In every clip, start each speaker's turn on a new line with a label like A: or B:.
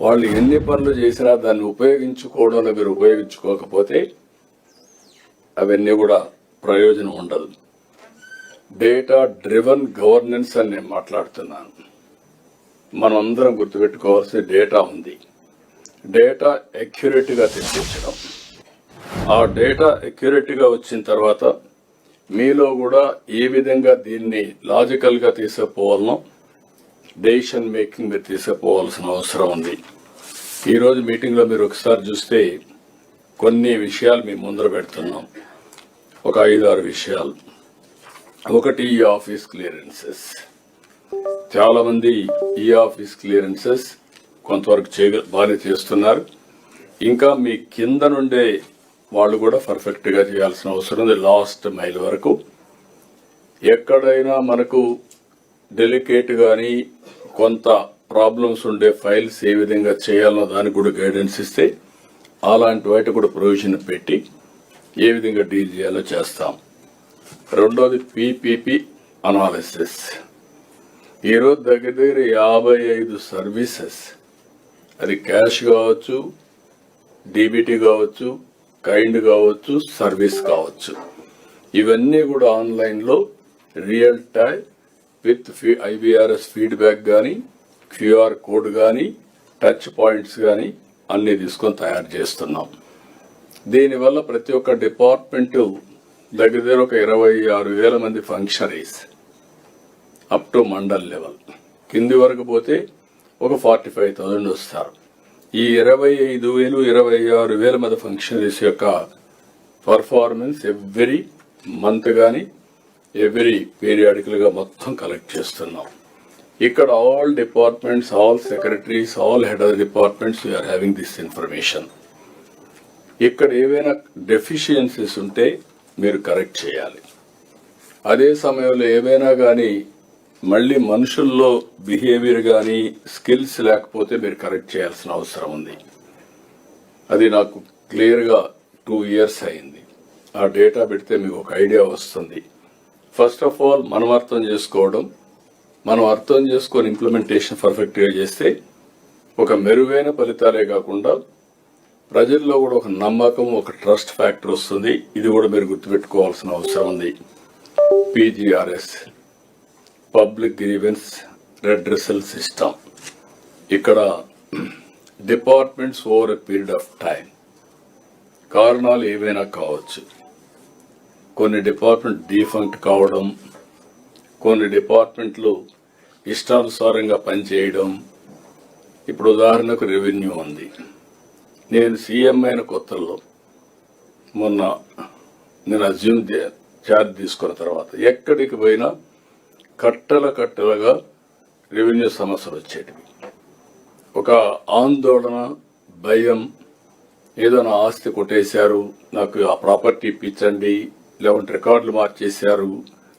A: వాళ్ళు ఎన్ని పనులు చేసినా దాన్ని ఉపయోగించుకోవడంలో మీరు ఉపయోగించుకోకపోతే అవన్నీ కూడా ప్రయోజనం ఉండదు. డేటా డ్రివన్ గవర్నెన్స్ అని నేను మాట్లాడుతున్నాను. మనం అందరం గుర్తుపెట్టుకోవాల్సిన డేటా ఉంది. డేటా అక్యురేట్గా తెప్పించడం, ఆ డేటా అక్యురేట్గా వచ్చిన తర్వాత మీలో కూడా ఏ విధంగా దీన్ని లాజికల్గా తీసుకుపోవాలనో డెసిషన్ మేకింగ్ మీరు తీసుకుపోవాల్సిన అవసరం ఉంది. ఈరోజు మీటింగ్లో మీరు ఒకసారి చూస్తే కొన్ని విషయాలు మీ ముందర పెడుతున్నాం. ఒక 5-6 విషయాలు. ఒకటి ఈ ఆఫీస్ క్లియరెన్సెస్. చాలా మంది ఈ ఆఫీస్ క్లియరెన్సెస్ కొంతవరకు బాగానే చేస్తున్నారు. ఇంకా మీ కింద నుండే వాళ్ళు కూడా పర్ఫెక్ట్ గా చేయాల్సిన అవసరం ఉంది. లాస్ట్ మైల్ వరకు ఎక్కడైనా మనకు డెలికేట్ గాని కొంత ప్రాబ్లమ్స్ ఉండే ఫైల్స్ ఏ విధంగా చేయాలన్న దానికి కూడా గైడెన్స్ ఇస్తే అలాంటి వాటి కూడా ప్రొవిజన్ పెట్టి ఏ విధంగా డీల్ చేయాలో చేస్తాం. రెండోది పీపీపీ అనాలిసిస్. ఈరోజు దగ్గర 55 సర్వీసెస్, అది క్యాష్ కావచ్చు, డీబీటీ కావచ్చు, కైండ్ కావచ్చు, సర్వీస్ కావచ్చు, ఇవన్నీ కూడా ఆన్లైన్లో real time with IVRS feedback కానీ, QR కోడ్ కానీ, టచ్ పాయింట్స్ కానీ అన్ని తీసుకొని తయారు చేస్తున్నాం. దీనివల్ల ప్రతి ఒక్క డిపార్ట్మెంట్ దగ్గర ఒక 26,000 మంది functionaries up to mandal level, కింది వరకు పోతే ఒక 45,000 వస్తారు. ఈ 25,000 26,000 మంది ఫంక్షనరీస్ యొక్క పర్ఫార్మెన్స్ ఎవ్రీ మంత్ కానీ ఎవ్రీ పీరియాడికల్ గా మొత్తం కలెక్ట్ చేస్తున్నాం. ఇక్కడ all departments, all secretaries, all head of departments we are having this information. ఇక్కడ ఏవైనా డెఫిషియన్సీస్ ఉంటే మీరు కరెక్ట్ చేయాలి. అదే సమయంలో ఏవైనా కానీ మళ్ళీ మనుషుల్లో బిహేవియర్ కానీ స్కిల్స్ లేకపోతే మీరు కరెక్ట్ చేయాల్సిన అవసరం ఉంది. అది నాకు క్లియర్గా 2 years అయింది. ఆ డేటా పెడితే మీకు ఒక ఐడియా వస్తుంది. ఫస్ట్ ఆఫ్ ఆల్ మనం అర్థం చేసుకోవడం, మనం అర్థం చేసుకొని ఇంప్లిమెంటేషన్ పర్ఫెక్ట్గా చేస్తే ఒక మెరుగైన ఫలితాలే కాకుండా ప్రజల్లో కూడా ఒక నమ్మకం, ఒక ట్రస్ట్ ఫ్యాక్టర్ వస్తుంది. ఇది కూడా మీరు గుర్తుపెట్టుకోవాల్సిన అవసరం ఉంది. PGRS, public grievance redressal system. ఇక్కడ departments over a period of time, కారణాలు ఏవైనా కావచ్చు. కొన్ని డిపార్ట్మెంట్ డీఫంక్ట్ కావడం, కొన్ని డిపార్ట్మెంట్లు ఇష్టానుసారంగా పనిచేయడం. ఇప్పుడు ఉదాహరణకు రెవెన్యూ ఉంది. నేను సీఎం అయిన కొత్తల్లో మొన్న నేను అజ్యూమ్ ఛార్జ్ తీసుకున్న తర్వాత ఎక్కడికి పోయినా కట్టలుగా రెవెన్యూ సమస్యలు వచ్చేటివి. ఒక ఆందోళన, భయం, ఏదో నా ఆస్తి కొట్టేశారు, నాకు ఆ ప్రాపర్టీ ఇప్పించండి, లేకుంటే రికార్డులు మార్చేశారు,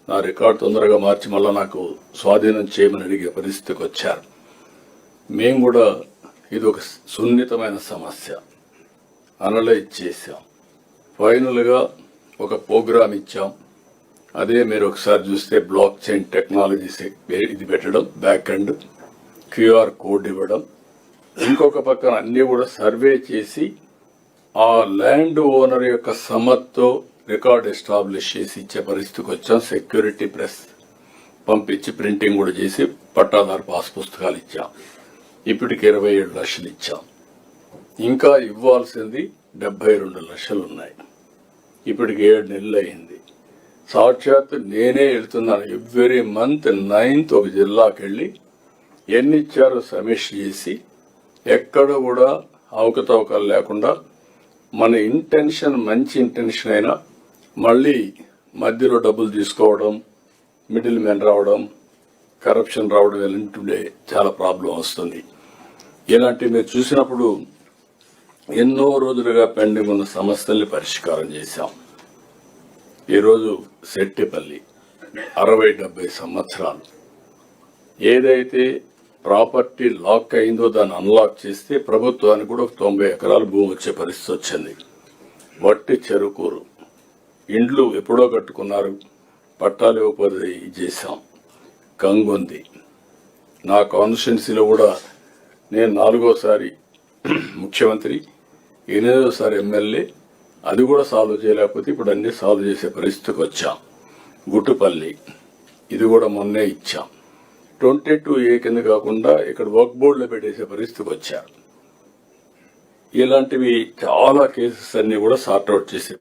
A: నా రికార్డు తొందరగా మార్చి మళ్ళీ నాకు స్వాధీనం చేయమని అడిగే పరిస్థితికి వచ్చారు. మేము కూడా ఇది ఒక సున్నితమైన సమస్య అనలైజ్ చేశాం. ఫైనల్గా ఒక ప్రోగ్రామ్ ఇచ్చాం. అదే మీరు ఒకసారి చూస్తే బ్లాక్ చైన్ టెక్నాలజీస్ ఇది పెట్టడం, బ్యాక్ ఎండ్ QR కోడ్ ఇవ్వడం, ఇంకొక పక్కన అన్ని కూడా సర్వే చేసి ఆ ల్యాండ్ ఓనర్ యొక్క సమ్మతితో రికార్డ్ ఎస్టాబ్లిష్ చేసి ఇచ్చే పరిస్థితికి వచ్చాం. సెక్యూరిటీ ప్రెస్ పంపించి ప్రింటింగ్ కూడా చేసి పట్టాదారు పాస్ పుస్తకాలు ఇచ్చాం. ఇప్పటికి 27 లక్షలు ఇచ్చాం. ఇంకా ఇవ్వాల్సింది 72 లక్షలు ఉన్నాయి. ఇప్పటికి 7 నెలలు అయింది. సాక్షాత్ నేనే వెళ్తున్నాను. ఎవ్రీ మంత్ 9th ఒక జిల్లాకి వెళ్ళి ఎన్ని ఇచ్చారో సమీక్ష చేసి ఎక్కడ కూడా అవకతవకలు లేకుండా మన ఇంటెన్షన్ మంచి ఇంటెన్షన్ అయినా మళ్ళీ మధ్యలో డబ్బులు తీసుకోవడం, మిడిల్ మెన్ రావడం, కరప్షన్ రావడం ఇలాంటి చాలా ప్రాబ్లం వస్తుంది. ఇలాంటివి మీరు చూసినప్పుడు ఎన్నో రోజులుగా పెండింగ్ ఉన్న సమస్యల్ని పరిష్కారం చేశాం. ఈరోజు సెట్టిపల్లి 60-70 సంవత్సరాలు ఏదైతే ప్రాపర్టీ లాక్ అయిందో దాన్ని అన్లాక్ చేస్తే ప్రభుత్వానికి కూడా 90 ఎకరాలు భూమి వచ్చే పరిస్థితి వచ్చింది. వట్టి చెరుకూరు ఇండ్లు ఎప్పుడో కట్టుకున్నారు, పట్టాలు ఇవ్వకపోతే చేశాం. కంగుంది నా కాన్స్టిట్యున్సీలో కూడా నేను 4వ సారి ముఖ్యమంత్రి, 8వ సారి ఎమ్మెల్యే, అది కూడా సాల్వ్ చేయలేకపోతే ఇప్పుడు అన్ని సాల్వ్ చేసే పరిస్థితికి వచ్చాం. గుట్టుపల్లి ఇది కూడా మొన్నే ఇచ్చాం. 22A కింద కాకుండా ఇక్కడ వర్క్ బోర్డులో పెట్టేసే పరిస్థితికి వచ్చారు. ఇలాంటివి చాలా కేసెస్ అన్ని కూడా సార్ట్అవుట్ చేసే